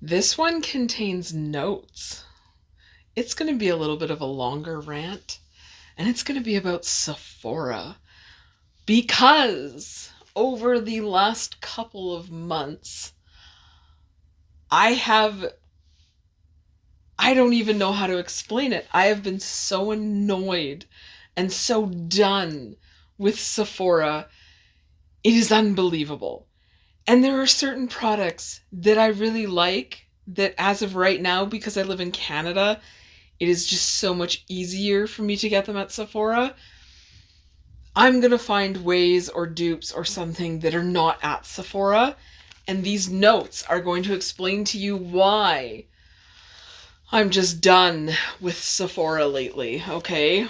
This one contains notes. It's going to be a little bit of a longer rant, and it's going to be about Sephora. Because over the last couple of months, I don't even know how to explain it. I have been so annoyed and so done with Sephora. It is unbelievable. And there are certain products that I really like that as of right now, because I live in Canada, it is just so much easier for me to get them at Sephora. I'm going to find ways or dupes or something that are not at Sephora. And these notes are going to explain to you why I'm just done with Sephora lately, okay?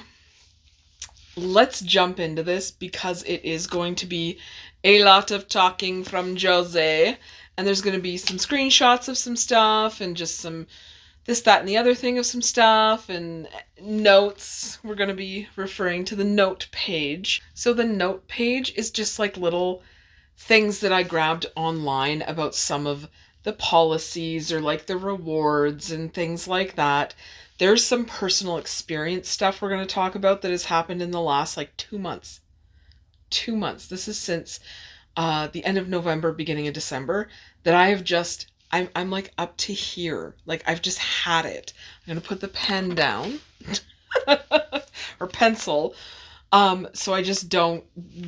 Let's jump into this because it is going to be a lot of talking from Jose. And there's going to be some screenshots of some stuff and just some this, that, and the other thing of some stuff and notes. We're going to be referring to the note page. So the note page is just like little things that I grabbed online about some of the policies or like the rewards and things like that. There's some personal experience stuff we're going to talk about that has happened in the last like 2 months. 2 months. This is since the end of November, beginning of December, that I have just I'm like up to here. Like I've just had it. I'm gonna put the pen down or pencil, so I just don't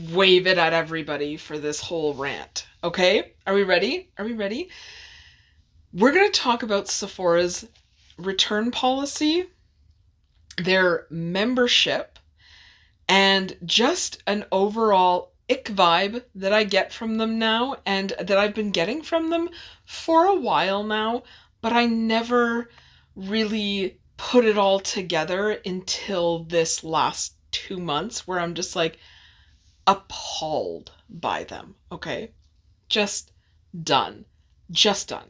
wave it at everybody for this whole rant. Okay, are we ready? Are we ready? We're gonna talk about Sephora's return policy, their membership, and just an overall ick vibe that I get from them now and that I've been getting from them for a while now, but I never really put it all together until this last 2 months where I'm just like appalled by them. Okay. Just done. Just done.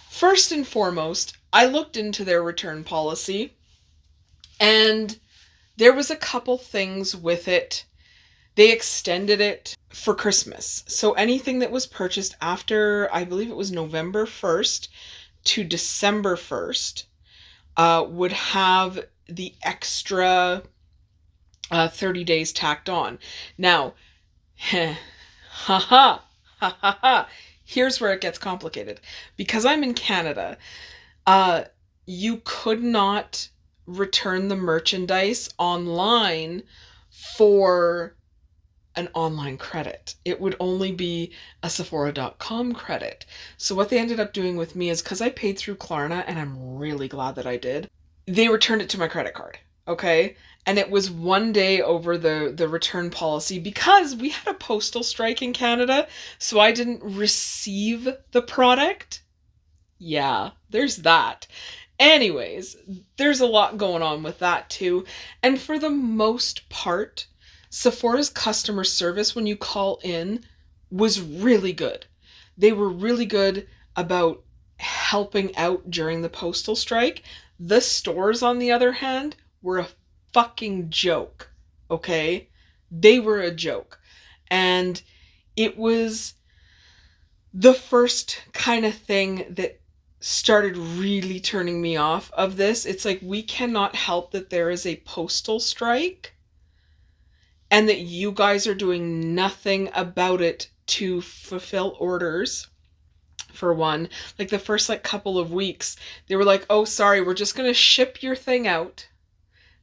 First and foremost, I looked into their return policy and there was a couple things with it. They extended it for Christmas. So anything that was purchased after, I believe it was November 1st to December 1st, would have the extra 30 days tacked on. Now, ha ha, ha ha ha. Here's where it gets complicated. Because I'm in Canada, you could not return the merchandise online for an online credit. It would only be a Sephora.com credit. So what they ended up doing with me is, because I paid through Klarna, and I'm really glad that I did, they returned it to my credit card. Okay? And it was one day over the return policy because we had a postal strike in Canada, so I didn't receive the product. Yeah, there's that. Anyways, there's a lot going on with that too. And for the most part, Sephora's customer service when you call in was really good. They were really good about helping out during the postal strike. The stores, on the other hand, were a fucking joke. Okay? They were a joke. And it was the first kind of thing that started really turning me off of this. It's like, we cannot help that there is a postal strike and that you guys are doing nothing about it to fulfill orders. For one, like the first like couple of weeks, they were like, oh, sorry, we're just going to ship your thing out.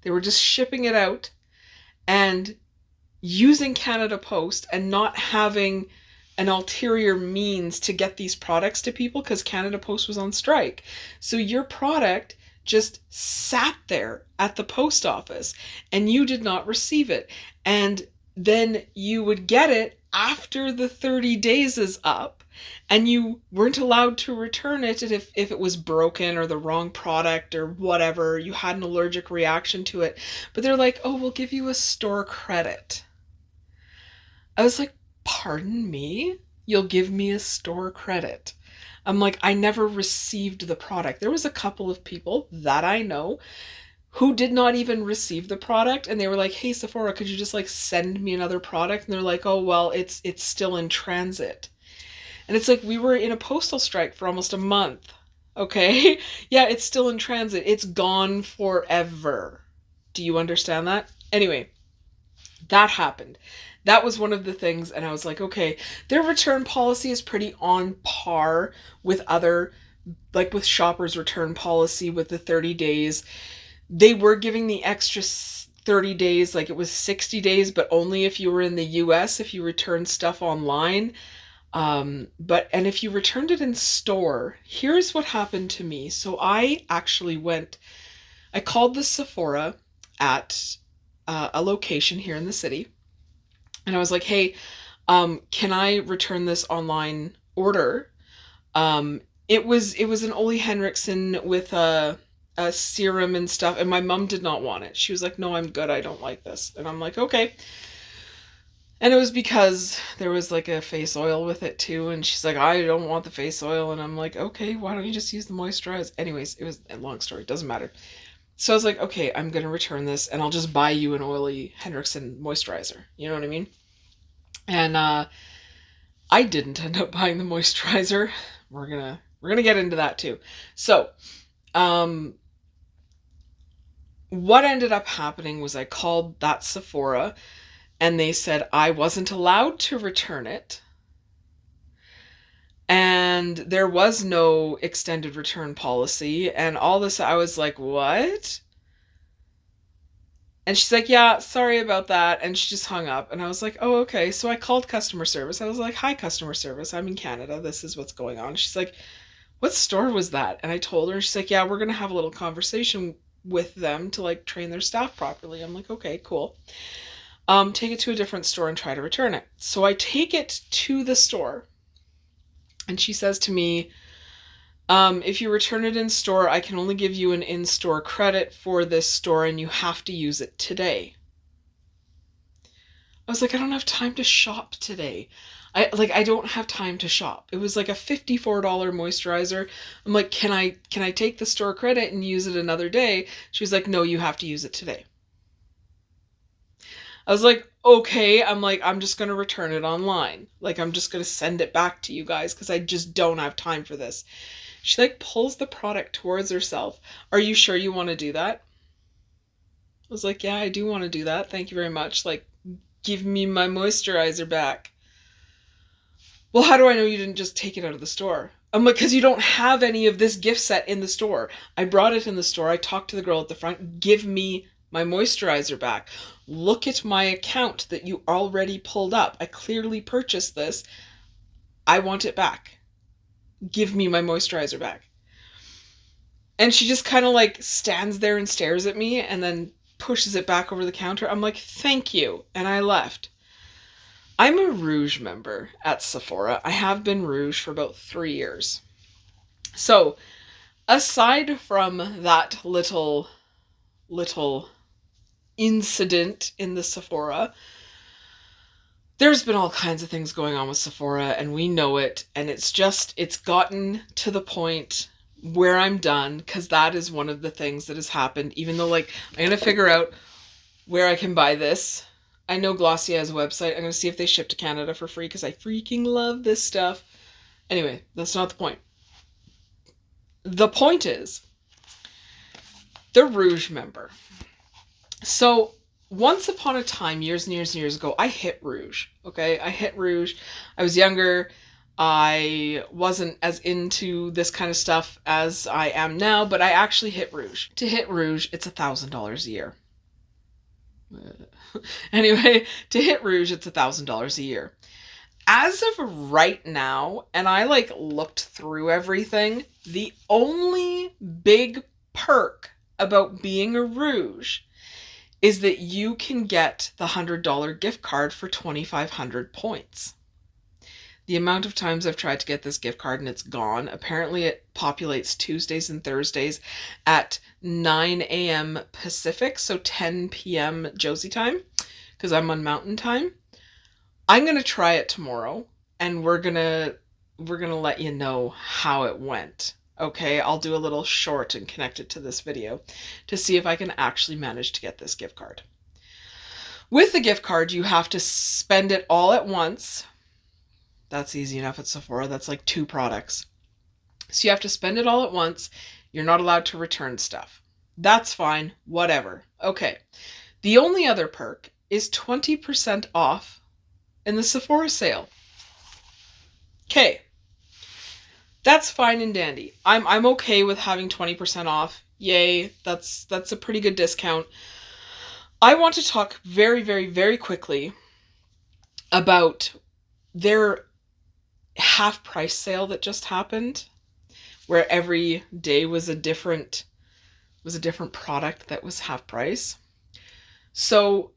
They were just shipping it out and using Canada Post and not having an ulterior means to get these products to people because Canada Post was on strike. So your product just sat there at the post office and you did not receive it. And then you would get it after the 30 days is up and you weren't allowed to return it if it was broken or the wrong product or whatever. You had an allergic reaction to it. But they're like, oh, we'll give you a store credit. I was like, pardon me? You'll give me a store credit. I'm like, I never received the product. There was a couple of people that I know who did not even receive the product, and they were like, hey, Sephora, could you just like send me another product? And they're like, oh, well, it's still in transit. And it's like we were in a postal strike for almost a month. Okay? Yeah, it's still in transit. It's gone forever. Do you understand that? Anyway, that happened. That was one of the things, and I was like, okay, their return policy is pretty on par with other, like with Shoppers' return policy with the 30 days. They were giving the extra 30 days, like it was 60 days, but only if you were in the US, if you returned stuff online. And if you returned it in store, here's what happened to me. So I called the Sephora at a location here in the city, and I was like, hey, can I return this online order? It was an Ole Henriksen with a serum and stuff, and my mom did not want it. She was like, no, I'm good, I don't like this. And I'm like, okay. And it was because there was like a face oil with it too, and she's like, I don't want the face oil. And I'm like, okay, why don't you just use the moisturizer? Anyways, it was a long story, doesn't matter. So I was like, okay, I'm gonna return this and I'll just buy you an Ole Henriksen moisturizer, you know what I mean? And I didn't end up buying the moisturizer. We're gonna get into that too. So what ended up happening was I called that Sephora, and they said I wasn't allowed to return it, and there was no extended return policy, and all this. I was like, what? And she's like, yeah, sorry about that. And she just hung up. And I was like, oh, okay. So I called customer service. I was like, hi, customer service. I'm in Canada. This is what's going on. She's like, what store was that? And I told her, and she's like, yeah, we're going to have a little conversation with them to like train their staff properly. I'm like, okay, cool. Take it to a different store and try to return it. So I take it to the store, and she says to me, if you return it in store, I can only give you an in-store credit for this store, and you have to use it today. I was like, I don't have time to shop today. I don't have time to shop. It was like a $54 moisturizer. I'm like, can I take the store credit and use it another day? She was like, no, you have to use it today. I was like, okay. I'm like, I'm just going to return it online. Like, I'm just going to send it back to you guys because I just don't have time for this. She like pulls the product towards herself. Are you sure you want to do that? I was like, yeah, I do want to do that. Thank you very much. Like, give me my moisturizer back. Well, how do I know you didn't just take it out of the store? I'm like, because you don't have any of this gift set in the store. I brought it in the store. I talked to the girl at the front. Give me my moisturizer back. Look at my account that you already pulled up. I clearly purchased this. I want it back. Give me my moisturizer back. And she just kind of like stands there and stares at me and then pushes it back over the counter. I'm like, thank you. And I left. I'm a Rouge member at Sephora. I have been Rouge for about 3 years. So aside from that little incident in the Sephora, there's been all kinds of things going on with Sephora, and we know it. And it's gotten to the point where I'm done, because that is one of the things that has happened. Even though, like, I'm going to figure out where I can buy this. I know Glossier has a website. I'm going to see if they ship to Canada for free, because I freaking love this stuff. Anyway, that's not the point. The point is, the Rouge member. So once upon a time, years and years and years ago, I hit Rouge. Okay, I hit Rouge. I was younger. I wasn't as into this kind of stuff as I am now, but I actually hit Rouge. To hit Rouge, it's $1,000 a year. Anyway, to hit Rouge, it's $1,000 a year. As of right now, and I like looked through everything, the only big perk about being a Rouge is that you can get the $100 gift card for 2,500 points. The amount of times I've tried to get this gift card and it's gone. Apparently it populates Tuesdays and Thursdays at 9 a.m. Pacific, so 10 p.m. Josie time, because I'm on Mountain Time. I'm going to try it tomorrow, and we're going to let you know how it went. Okay, I'll do a little short and connect it to this video to see if I can actually manage to get this gift card. With the gift card, you have to spend it all at once. That's easy enough at Sephora. That's like 2 products. So you have to spend it all at once. You're not allowed to return stuff. That's fine. Whatever. Okay. The only other perk is 20% off in the Sephora sale. Okay. That's fine and dandy. I'm okay with having 20% off. Yay. That's a pretty good discount. I want to talk very, very, very quickly about their half price sale that just happened, where every day was a different product that was half price. So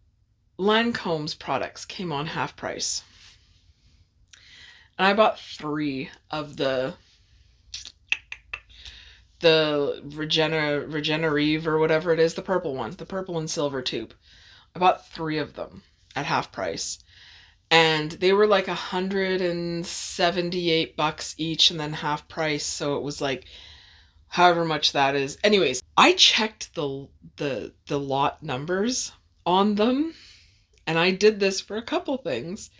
Lancome's products came on half price. And I bought 3 of the Regenerive or whatever it is, the purple one, the purple and silver tube. I bought 3 of them at half price. And they were like $178 each and then half price. So it was like however much that is. Anyways, I checked the lot numbers on them, and I did this for a couple things.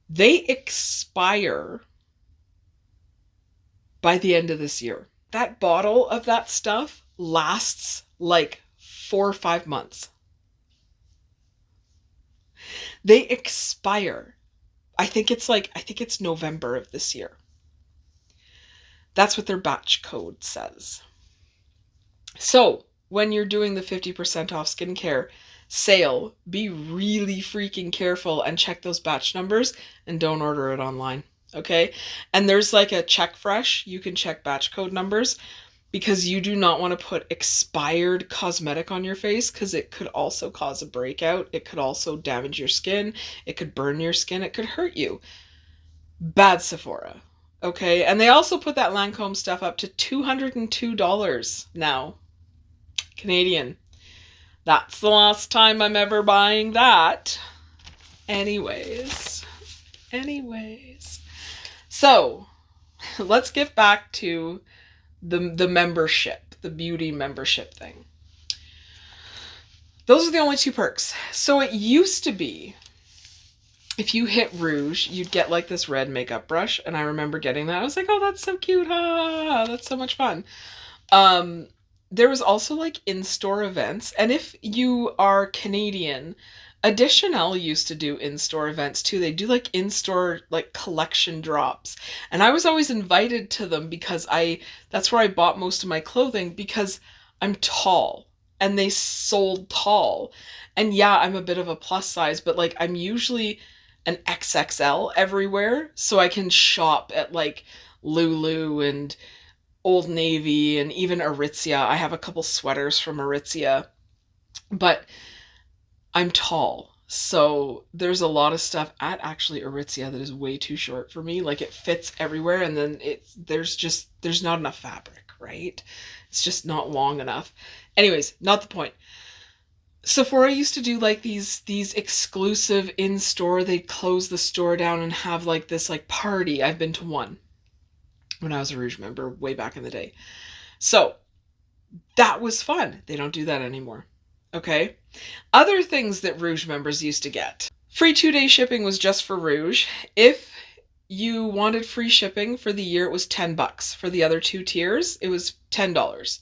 They expire by the end of this year. That bottle of that stuff lasts like 4 or 5 months. They expire. I think it's November of this year. That's what their batch code says. So when you're doing the 50% off skincare sale, be really freaking careful and check those batch numbers and don't order it online. Okay? And there's like a check fresh. You can check batch code numbers because you do not want to put expired cosmetic on your face because it could also cause a breakout. It could also damage your skin. It could burn your skin. It could hurt you. Bad Sephora. Okay? And they also put that Lancome stuff up to $202 now. Canadian. That's the last time I'm ever buying that. Anyways. So, let's get back to the membership, the beauty membership thing. Those are the only 2 perks. So it used to be, if you hit Rouge, you'd get like this red makeup brush. And I remember getting that. I was like, oh, that's so cute. Ah, that's so much fun. There was also like in-store events. And if you are Canadian, Additional used to do in-store events too. They do like in-store like collection drops. And I was always invited to them because that's where I bought most of my clothing because I'm tall and they sold tall. And yeah, I'm a bit of a plus size, but like I'm usually an XXL everywhere. So I can shop at like Lulu and Old Navy and even Aritzia. I have a couple sweaters from Aritzia, but I'm tall, so there's a lot of stuff at actually Aritzia that is way too short for me. Like it fits everywhere, and then there's not enough fabric, right? It's just not long enough. Anyways, not the point. Sephora used to do like these exclusive in-store. They'd close the store down and have like this like party. I've been to one when I was a Rouge member way back in the day. So that was fun. They don't do that anymore. Okay. Other things that Rouge members used to get. Free 2-day shipping was just for Rouge. If you wanted free shipping for the year, it was $10. For the other 2 tiers, it was $10.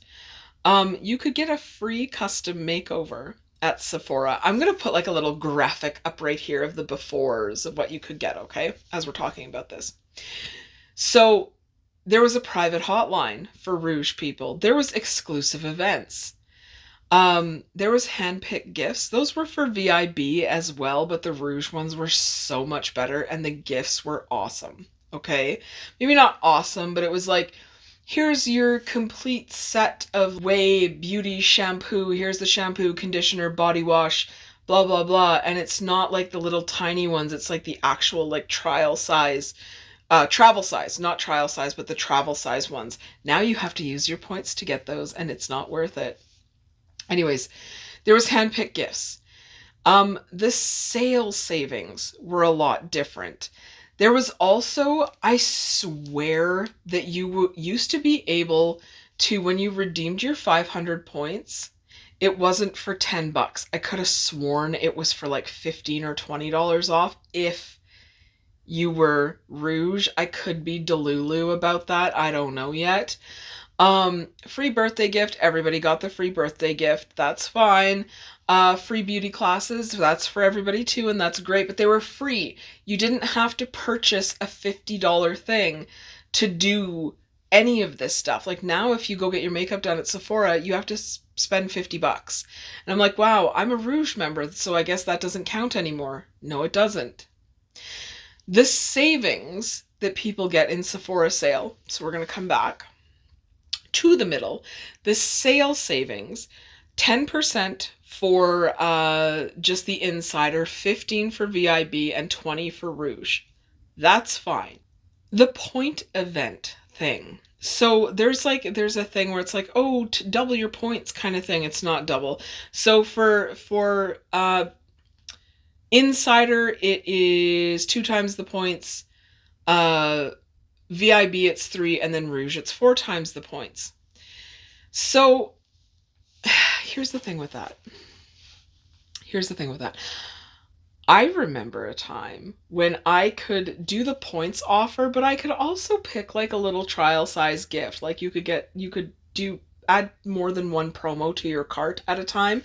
You could get a free custom makeover at Sephora. I'm going to put like a little graphic up right here of the befores of what you could get, okay? As we're talking about this. So there was a private hotline for Rouge people. There was exclusive events. There was handpicked gifts. Those were for VIB as well, but the Rouge ones were so much better and the gifts were awesome. Okay. Maybe not awesome, but it was like, here's your complete set of Way Beauty shampoo. Here's the shampoo, conditioner, body wash, blah, blah, blah. And it's not like the little tiny ones. It's like the actual like travel size, not trial size, but the travel size ones. Now you have to use your points to get those and it's not worth it. Anyways, there was handpicked gifts. The sales savings were a lot different. There was also, I swear that you used to be able to, when you redeemed your 500 points, it wasn't for $10. I could have sworn it was for like $15 or $20 off if you were Rouge. I could be Delulu about that. I don't know yet. Free birthday gift. Everybody got the free birthday gift. That's fine. Free beauty classes. That's for everybody too, and that's great, but they were free. You didn't have to purchase a $50 thing to do any of this stuff. Like now, if you go get your makeup done at Sephora, you have to spend $50. And I'm like, wow, I'm a Rouge member, so I guess that doesn't count anymore. No, it doesn't. The savings that people get in Sephora sale, so we're going to come back to the middle, the sale savings, 10% for just the insider, 15 for VIB, and 20 for Rouge. That's fine. The point event thing. So there's a thing where it's like, oh, to double your points kind of thing. It's not double. So for insider, it is 2 times the points. VIB, it's 3, and then Rouge, it's 4 times the points. So here's the thing with that. I remember a time when I could do the points offer, but I could also pick like a little trial size gift. Like you could add more than one promo to your cart at a time.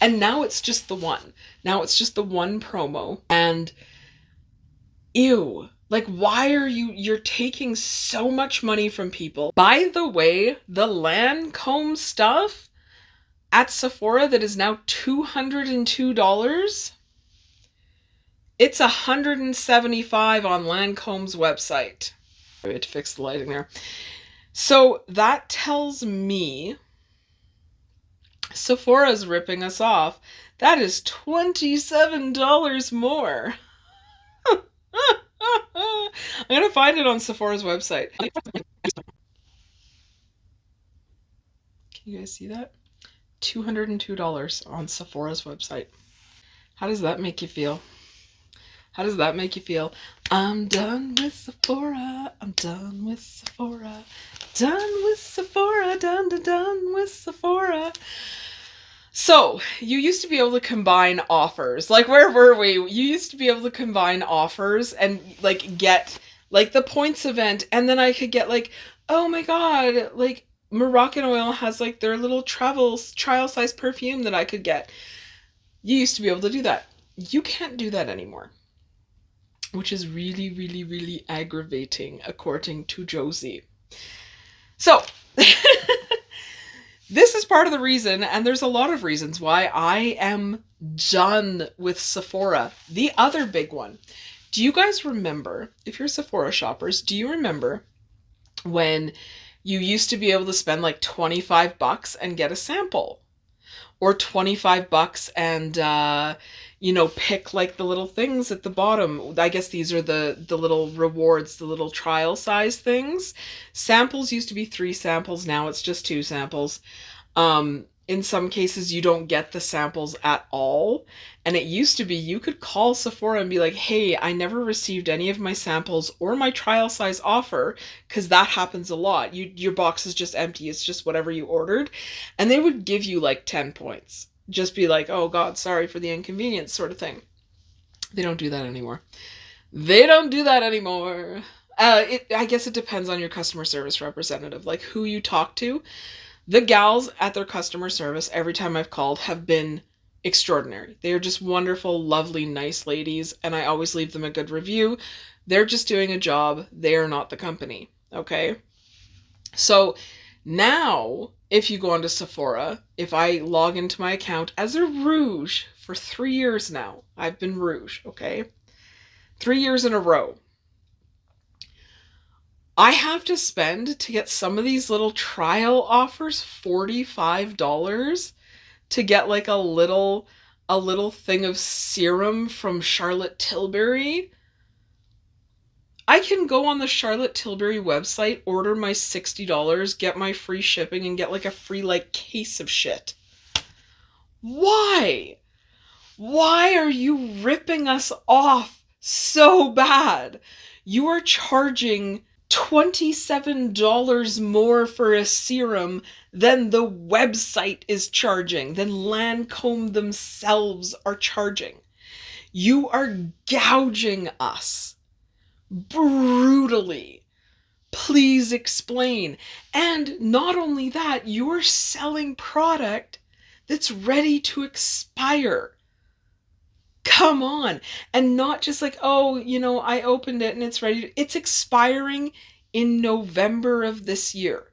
And now it's just the one. Now it's just the one promo. And ew. Like, why are you're taking so much money from people? By the way, the Lancome stuff at Sephora that is now $202, it's $175 on Lancome's website. I had to fix the lighting there. So that tells me Sephora's ripping us off. That is $27 more. I'm going to find it on Sephora's website. Can you guys see that? $202 on Sephora's website. How does that make you feel? I'm done with Sephora. I'm done with Sephora. Done with Sephora. Done with Sephora. So, you used to be able to combine offers. Like, where were we? You used to be able to combine offers and, like, get, like, the points event. And then I could get, like, oh my god, like, Moroccan Oil has, like, their little trial size perfume that I could get. You used to be able to do that. You can't do that anymore. Which is really, really, really aggravating, according to Josie. So, this is part of the reason, and there's a lot of reasons why I am done with Sephora. The other big one. Do you guys remember, if you're Sephora shoppers, do you remember when you used to be able to spend like $25 and get a sample? Or $25 and, pick like the little things at the bottom. I guess these are the little rewards, the little trial size things. Samples used to be 3 samples. Now it's just 2 samples. In some cases, you don't get the samples at all. And it used to be you could call Sephora and be like, hey, I never received any of my samples or my trial size offer, because that happens a lot. Your box is just empty. It's just whatever you ordered. And they would give you like 10 points. Just be like, oh God, sorry for the inconvenience sort of thing. They don't do that anymore. I guess it depends on your customer service representative, like who you talk to. The gals at their customer service, every time I've called, have been extraordinary. They are just wonderful, lovely, nice ladies, and I always leave them a good review. They're just doing a job. They are not the company, okay? So now, if you go onto Sephora, if I log into my account as a Rouge for 3 years now, I've been Rouge, okay? 3 years in a row. I have to spend to get some of these little trial offers $45 to get like a little thing of serum from Charlotte Tilbury. I can go on the Charlotte Tilbury website, order my $60, get my free shipping, and get like a free like case of shit. Why? Why are you ripping us off so bad? You are charging $27 more for a serum than the website is charging, than Lancome themselves are charging. You are gouging us brutally. Please explain. And not only that, you're selling product that's ready to expire. Come on. And not just like, oh, I opened it and it's ready. It's expiring in November of this year.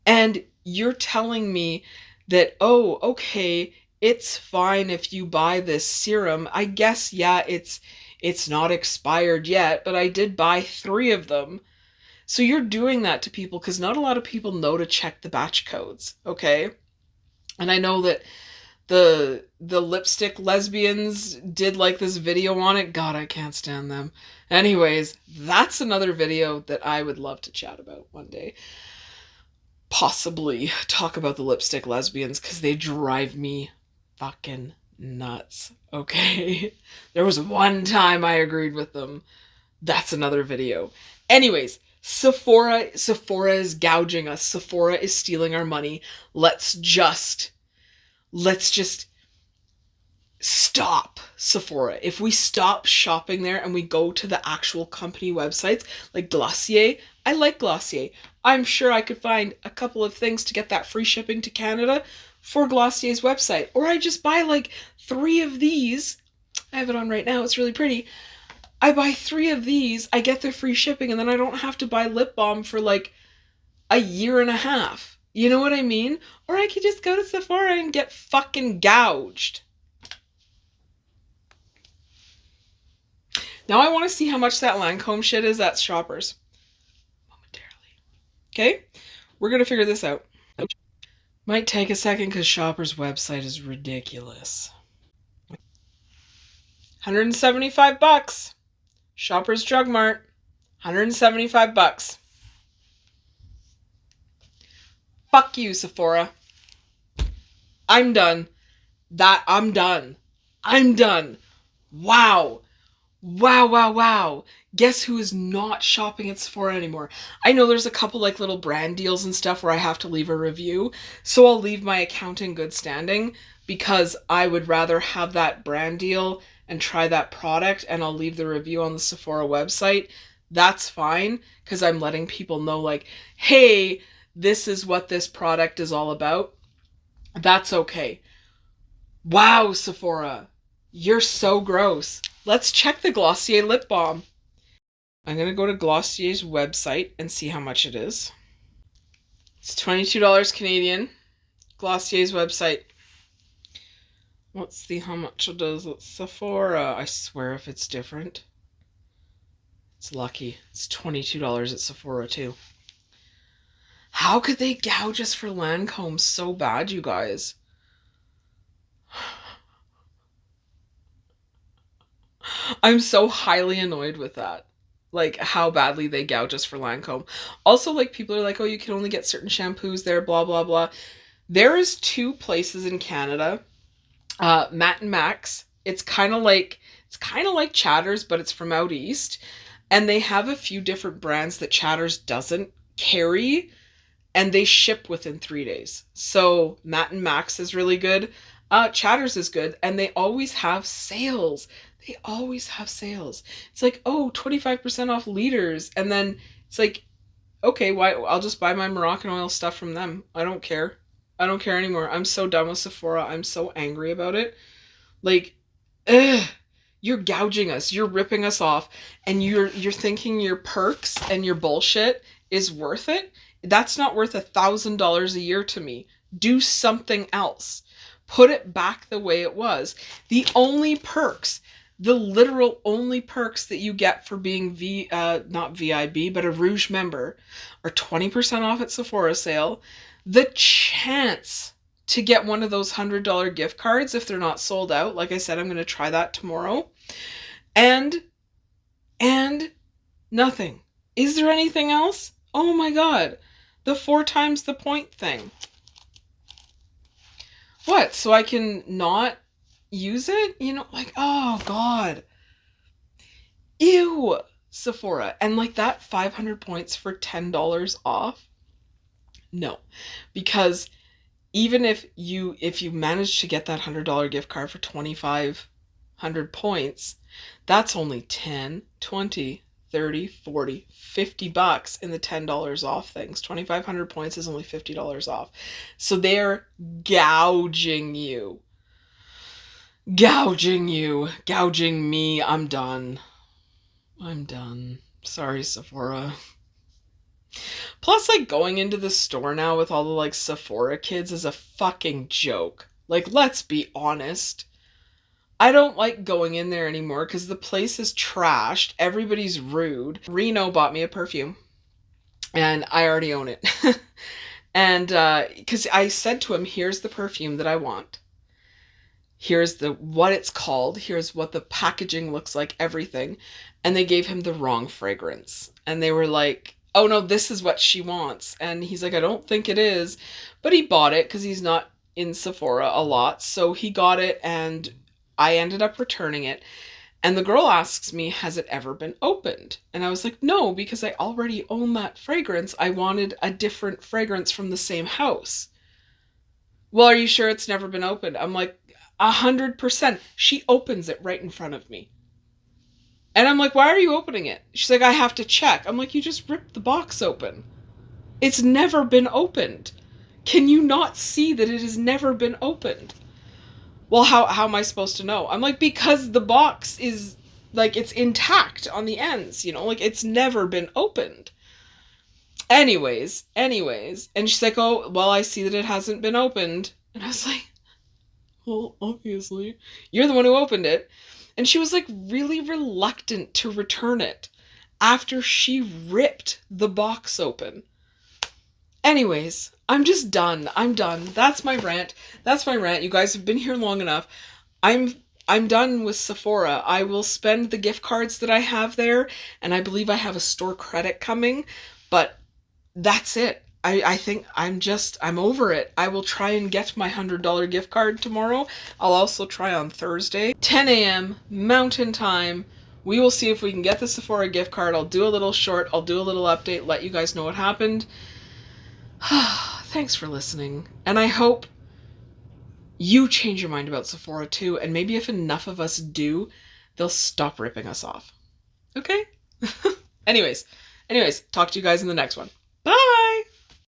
And you're telling me that, oh, okay, it's fine if you buy this serum. I guess, yeah, it's not expired yet, but I did buy 3 of them. So you're doing that to people because not a lot of people know to check the batch codes, okay? And I know that the lipstick lesbians did like this video on it. God, I can't stand them. Anyways, that's another video that I would love to chat about one day. Possibly talk about the lipstick lesbians because they drive me fucking nuts, okay? There was one time I agreed with them. That's another video. Anyways, Sephora is gouging us. Sephora is stealing our money. Let's just stop Sephora. If we stop shopping there and we go to the actual company websites like Glossier, I like Glossier. I'm sure I could find a couple of things to get that free shipping to Canada for Glossier's website. Or I just buy like 3 of these. I have it on right now. It's really pretty. I buy 3 of these, I get the free shipping, and then I don't have to buy lip balm for like a year and a half. You know what I mean? Or I could just go to Sephora and get fucking gouged. Now I want to see how much that Lancome shit is at Shoppers. Momentarily. Okay? We're going to figure this out. Might take a second because Shoppers' website is ridiculous. $175. Shoppers Drug Mart, $175. Fuck you, Sephora. I'm done. I'm done. I'm done. Wow. Wow, wow, wow. Guess who is not shopping at Sephora anymore? I know there's a couple like little brand deals and stuff where I have to leave a review, so I'll leave my account in good standing because I would rather have that brand deal and try that product, and I'll leave the review on the Sephora website. That's fine because I'm letting people know like, hey, this is what this product is all about. That's okay. Wow, Sephora, you're so gross. Let's check the Glossier lip balm. I'm going to go to Glossier's website and see how much it is. It's $22 Canadian. Glossier's website. Let's see how much it is at Sephora. I swear if it's different. It's lucky. It's $22 at Sephora too. How could they gouge us for Lancome so bad, you guys? I'm so highly annoyed with that. Like, how badly they gouge us for Lancome. Also, like, people are like, oh, you can only get certain shampoos there, blah, blah, blah. There is 2 places in Canada. Matt and Max. It's kind of like Chatters, but it's from out east. And they have a few different brands that Chatters doesn't carry. And they ship within 3 days. So Matt and Max is really good. Chatters is good. And they always have sales. They always have sales. It's like, oh, 25% off liters. And then it's like, okay, why? I'll just buy my Moroccan oil stuff from them. I don't care. I don't care anymore. I'm so done with Sephora. I'm so angry about it. Like, ugh, you're gouging us. You're ripping us off. And you're thinking your perks and your bullshit is worth it? That's not worth $1,000 a year to me. Do something else. Put it back the way it was. The only perks, the literal only perks that you get for being not VIB, but a Rouge member are 20% off at Sephora sale. The chance to get one of those $100 gift cards if they're not sold out. Like I said, I'm going to try that tomorrow. And nothing. Is there anything else? Oh my God. The 4 times the point thing. What? So I can not use it? You know, like, oh God. Ew. Sephora. And like that 500 points for $10 off? No. Because even if you manage to get that $100 gift card for 2,500 points, That's only 10, 20, 30, 40, $50 in the $10 off things. 2,500 points is only $50 off. So they're gouging you. Gouging you. Gouging me. I'm done. I'm done. Sorry, Sephora. Plus, like, going into the store now with all the, like, Sephora kids is a fucking joke. Like, let's be honest. I don't like going in there anymore because the place is trashed. Everybody's rude. Reno bought me a perfume, and I already own it. And because I said to him, here's the perfume that I want. Here's what it's called. Here's what the packaging looks like, everything. And they gave him the wrong fragrance. And they were like, oh no, this is what she wants. And he's like, I don't think it is. But he bought it because he's not in Sephora a lot. So he got it, and I ended up returning it. And the girl asks me, has it ever been opened? And I was like, no, because I already own that fragrance. I wanted a different fragrance from the same house. Well, are you sure it's never been opened? I'm like, 100%. She opens it right in front of me. And I'm like, why are you opening it? She's like, I have to check. I'm like, you just ripped the box open. It's never been opened. Can you not see that it has never been opened? Well, how am I supposed to know? I'm like, because the box is, like, it's intact on the ends, like, it's never been opened. Anyways. And she's like, oh, well, I see that it hasn't been opened. And I was like, well, obviously. You're the one who opened it. And she was, like, really reluctant to return it after she ripped the box open. Anyways, I'm just done. I'm done. That's my rant. You guys have been here long enough. I'm done with Sephora. I will spend the gift cards that I have there, and I believe I have a store credit coming, but that's it. I think I'm over it. I will try and get my $100 gift card tomorrow. I'll also try on Thursday, 10 a.m. Mountain Time. We will see if we can get the Sephora gift card. I'll do a little short. I'll do a little update, let you guys know what happened. Thanks for listening. And I hope you change your mind about Sephora too. And maybe if enough of us do, they'll stop ripping us off. Okay? Anyways, talk to you guys in the next one.